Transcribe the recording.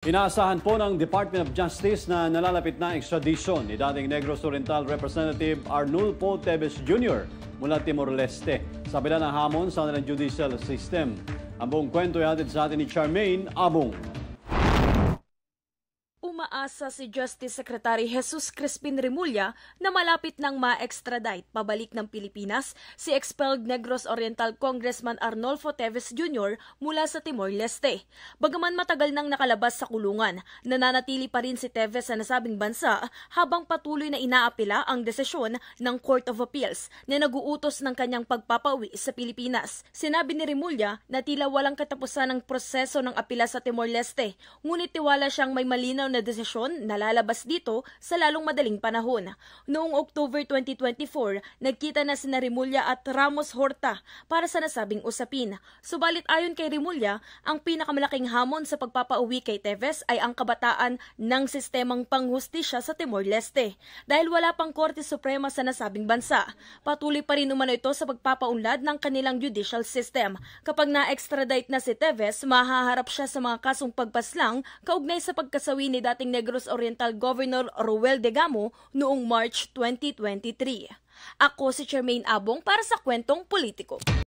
Inaasahan po ng Department of Justice na nalalapit na extradition ni dating Negros Oriental Representative Arnulfo Teves Jr. mula Timor-Leste sa kabila ng hamon sa kanilang judicial system. Ang buong kwento ay hatid sa atin ni Charmaine Abong. Umaasa si Justice Secretary Jesus Crispin Remulla na malapit nang ma-extradite pabalik ng Pilipinas si expelled Negros Oriental Congressman Arnulfo Teves Jr. mula sa Timor-Leste. Bagaman matagal nang nakalabas sa kulungan, nananatili pa rin si Teves sa nasabing bansa habang patuloy na inaapila ang desisyon ng Court of Appeals na nag-uutos ng kanyang pagpapauwi sa Pilipinas. Sinabi ni Remulla na tila walang katapusan ng proseso ng apila sa Timor-Leste, ngunit tiwala siyang may malinaw na desisyon na lalabas dito sa lalong madaling panahon. Noong October 2024, nagkita na sina Remulla at Ramos Horta para sa nasabing usapin. Subalit ayon kay Remulla, ang pinakamalaking hamon sa pagpapauwi kay Teves ay ang kabataan ng sistemang panghustisya sa Timor-Leste. Dahil wala pang Korte Suprema sa nasabing bansa, patuloy pa rin umano ito sa pagpapaunlad ng kanilang judicial system. Kapag na-extradite na si Teves, mahaharap siya sa mga kasong pagpaslang kaugnay sa pagkasawi ni dating Negros Oriental Governor Roel Degamo noong March 2023. Ako si Charmaine Abong para sa Kwentong Politiko.